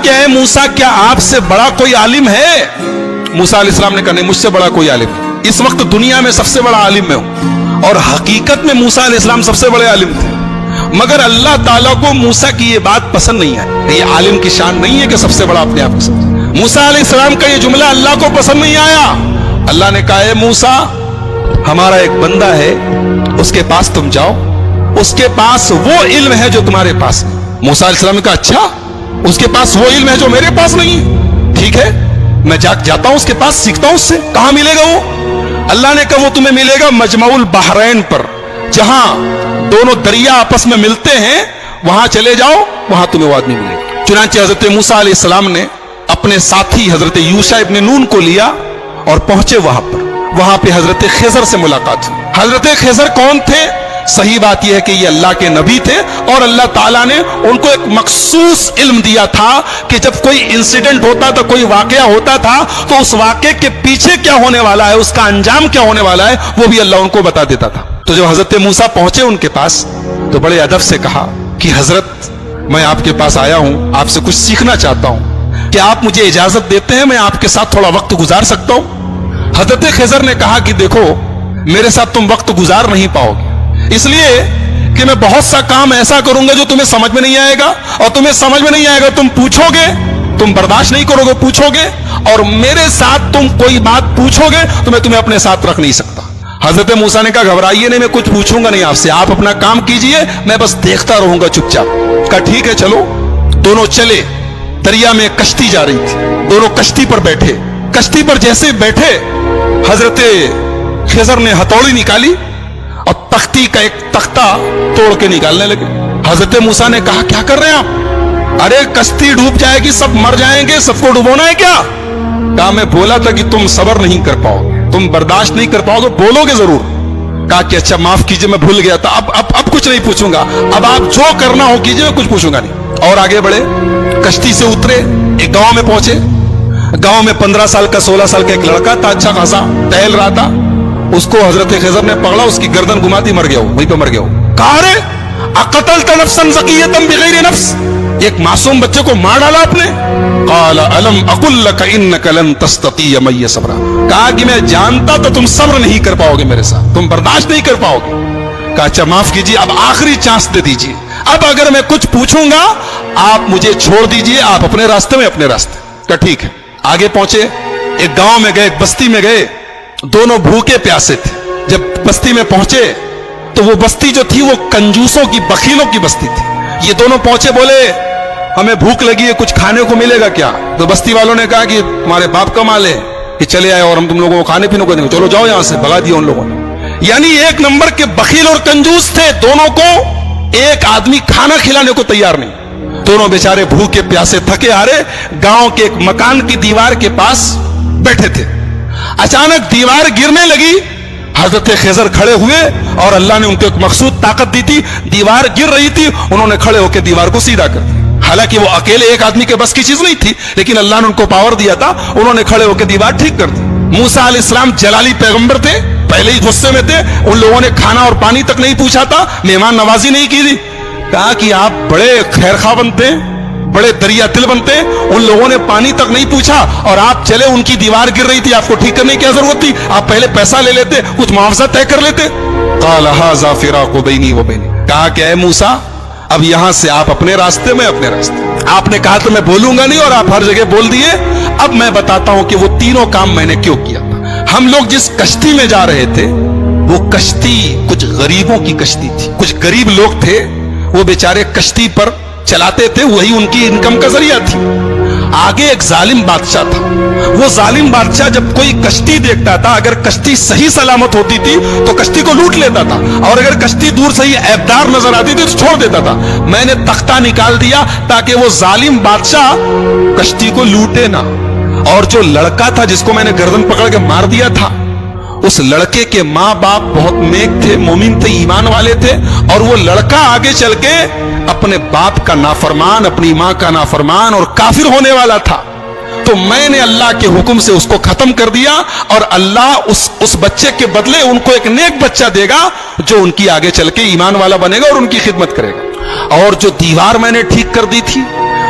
کہ اے موسیٰ کیا آپ سے بڑا کوئی عالم ہے؟ موسیٰ علیہ السلام نے کہا نہیں، مجھ سے بڑا کوئی عالم نہیں، اس وقت دنیا میں سب سے بڑا عالم میں ہوں۔ اور حقیقت میں موسیٰ علیہ السلام سب سے بڑے عالم تھے، مگر اللہ تعالیٰ کو موسیٰ کی یہ بات پسند نہیں ہے۔ یہ عالم کی شان نہیں ہے کہ سب سے بڑا اپنے آپ کو سمجھے۔ موسیٰ علیہ السلام کا یہ جملہ اللہ کو پسند نہیں آیا۔ اللہ نے کہا اے موسیٰ، ہمارا ایک بندہ ہے، اس کے پاس تم جاؤ، اس کے پاس وہ علم ہے جو تمہارے پاس ہے۔ موسیٰ علیہ السلام نے کہا اچھا، اس کے پاس وہ علم ہے جو میرے پاس نہیں ہے، ٹھیک ہے میں جاتا ہوں اس کے پاس، سیکھتا ہوں اس سے۔ کہاں ملے گا وہ؟ اللہ نے کہا وہ تمہیں ملے گا مجمع البحرین پر، جہاں دونوں دریا آپس میں ملتے ہیں، وہاں چلے جاؤ، وہاں تمہیں وہ آدمی ملے گا۔ چنانچہ حضرت موسیٰ علیہ السلام نے اپنے ساتھی حضرت یوشع ابن نون کو لیا اور پہنچے وہاں پر۔ وہاں پہ حضرت خضر سے ملاقات ہوئی۔ حضرت خضر کون تھے؟ صحیح بات یہ ہے کہ یہ اللہ کے نبی تھے، اور اللہ تعالیٰ نے ان کو ایک مخصوص علم دیا تھا کہ جب کوئی انسیڈنٹ ہوتا تھا، کوئی واقعہ ہوتا تھا، تو اس واقعے کے پیچھے کیا ہونے والا ہے، اس کا انجام کیا ہونے والا ہے، وہ بھی اللہ ان کو بتا دیتا تھا۔ تو جب حضرت موسیٰ پہنچے ان کے پاس تو بڑے ادب سے کہا کہ حضرت میں آپ کے پاس آیا ہوں، آپ سے کچھ سیکھنا چاہتا ہوں، کہ آپ مجھے اجازت دیتے ہیں میں آپ کے ساتھ تھوڑا وقت گزار سکتا ہوں؟ حضرت خضر نے کہا کہ دیکھو میرے ساتھ تم وقت گزار نہیں پاؤ گے، اس لیے کہ میں بہت سا کام ایسا کروں گا جو تمہیں سمجھ میں نہیں آئے گا، اور تمہیں سمجھ میں نہیں آئے گا تم پوچھو گے، تم برداشت نہیں کرو گے، پوچھو گے، اور میرے ساتھ تم کوئی بات پوچھو گے تو میں تمہیں اپنے ساتھ رکھ نہیں سکتا۔ حضرت موسیٰ نے کہا گھبرائیے نہیں، میں کچھ پوچھوں گا نہیں آپ سے، آپ اپنا کام کیجئے، میں بس دیکھتا رہوں گا چپ چاپ۔ کہا ٹھیک ہے چلو۔ دونوں چلے، دریا میں کشتی جا رہی تھی، دونوں کشتی پر بیٹھے۔ کشتی پر جیسے بیٹھے حضرت خضر نے ہتھوڑی نکالی اور تختی کا ایک تختہ توڑ کے نکالنے لگے۔ حضرت موسیٰ نے کہا کیا کر رہے ہیں آپ؟ ارے کشتی ڈوب جائے گی، سب مر جائیں گے، سب کو ڈبونا ہے کیا؟ کہا میں بولا تھا کہ تم صبر نہیں کر پاؤ گے، تم برداشت نہیں کر پاؤ گے، بولو گے ضرور۔ کہا کہ اچھا معاف کیجئے میں بھول گیا تھا، اب کچھ نہیں پوچھوں گا، اب آپ جو کرنا ہو کیجئے، میں کچھ پوچھوں گا نہیں۔ اور آگے بڑھے، کشتی سے اترے، ایک گاؤں میں پہنچے۔ گاؤں میں 15 سال کا 16 سال کا ایک لڑکا تھا، اچھا خاصا ٹہل رہا تھا۔ اس کو حضرت خضر نے پکڑا، اس کی گردن گھماتی، مر گیا، وہیں پہ مر گیا۔ کہا رے اقتلت نفسا زکیۃ بغیر نفس، ایک معصوم بچے کو مار ڈالا آپ نے؟ قال الم اقل لك انك لن تستطيع معي صبرا، کہا کہ میں جانتا تو تم صبر نہیں کر پاؤ گے میرے ساتھ، تم برداشت نہیں کر پاؤ گے۔ کہا اچھا معاف کیجیے، اب آخری چانس دے دیجیے، اب اگر میں کچھ پوچھوں گا آپ مجھے چھوڑ دیجیے، آپ اپنے راستے میں اپنے راستے۔ کہا ٹھیک ہے۔ آگے پہنچے، ایک گاؤں میں گئے، ایک بستی میں گئے، دونوں بھوکے پیاسے تھے۔ جب بستی میں پہنچے تو وہ بستی جو تھی وہ کنجوسوں کی، بخیلوں کی بستی تھی۔ یہ دونوں پہنچے، بولے ہمیں بھوک لگی ہے، کچھ کھانے کو ملے گا کیا؟ تو بستی والوں نے کہا کہ تمہارے باپ کا مال ہے، کہ چلے آئے اور ہم تم لوگوں کو کھانے پینے کو دیں گے، چلو جاؤ یہاں سے۔ بھگا دیا ان لوگوں نے۔ یعنی ایک نمبر کے بخیل اور کنجوس تھے، دونوں کو ایک آدمی کھانا کھلانے کو تیار نہیں۔ دونوں بیچارے بھوکے پیاسے تھکے ہارے گاؤں کے ایک مکان کی دیوار کے پاس بیٹھے تھے۔ اچانک دیوار گرنے لگی، حضرت خضر کھڑے ہوئے اور اللہ نے ان کو ایک مخصوص طاقت دی تھی، دیوار گر رہی تھی، انہوں نے کھڑے ہو کے دیوار کو سیدھا کر دیا۔ حالانکہ وہ اکیلے ایک آدمی کے بس کی چیز نہیں تھی، لیکن اللہ نے ان کو پاور دیا تھا، انہوں نے کھڑے ہو کے دیوار ٹھیک کر دی۔ موسیٰ علیہ السلام جلالی پیغمبر تھے، پہلے ہی غصے میں تھے، ان لوگوں نے کھانا اور پانی تک نہیں پوچھا تھا، مہمان نوازی نہیں کی تھی۔ کہا کہ آپ بڑے خیر خواہ بنتے ہیں، بڑے دریا دل بنتے ہیں، ان لوگوں نے پانی تک نہیں پوچھا اور آپ چلے، ان کی دیوار گر رہی تھی، آپ کو ٹھیک کرنے کی کیا ضرورت تھی؟ آپ پہلے پیسہ لے لیتے، کچھ معاوضہ طے کر لیتے۔ قال ھذا فراق بینی و بینک، کہا کہ اے موسیٰ اب یہاں سے آپ اپنے راستے میں اپنے راستے۔ آپ نے کہا تو میں بولوں گا نہیں اور آپ ہر جگہ بول دیے۔ اب میں بتاتا ہوں کہ وہ تینوں کام میں نے کیوں کیا تھا۔ ہم لوگ جس کشتی میں جا رہے تھے وہ کشتی کچھ غریبوں کی کشتی تھی، کچھ غریب لوگ تھے، وہ بیچارے کشتی پر چلاتے تھے، وہی ان کی انکم کا ذریعہ تھی۔ آگے ایک ظالم بادشاہ تھا، وہ ظالم بادشاہ جب کوئی کشتی دیکھتا تھا، اگر کشتی صحیح سلامت ہوتی تھی تو کشتی کو لوٹ لیتا تھا، اور اگر کشتی دور سے ہی عیبدار نظر آتی تھی تو چھوڑ دیتا تھا۔ میں نے تختہ نکال دیا تاکہ وہ ظالم بادشاہ کشتی کو لوٹے نہ، اور جو لڑکا تھا جس کو میں نے گردن پکڑ کے مار دیا تھا، اس لڑکے کے ماں باپ بہت نیک تھے، مومن تھے، ایمان والے تھے، اور وہ لڑکا آگے چل کے اپنے باپ کا نافرمان، اپنی ماں کا نافرمان اور کافر ہونے والا تھا۔ تو میں نے اللہ کے حکم سے اس کو ختم کر دیا، اور اللہ اس بچے کے بدلے ان کو ایک نیک بچہ دے گا جو ان کی آگے چل کے ایمان والا بنے گا اور ان کی خدمت کرے گا۔ اور جو دیوار میں نے ٹھیک کر دی تھی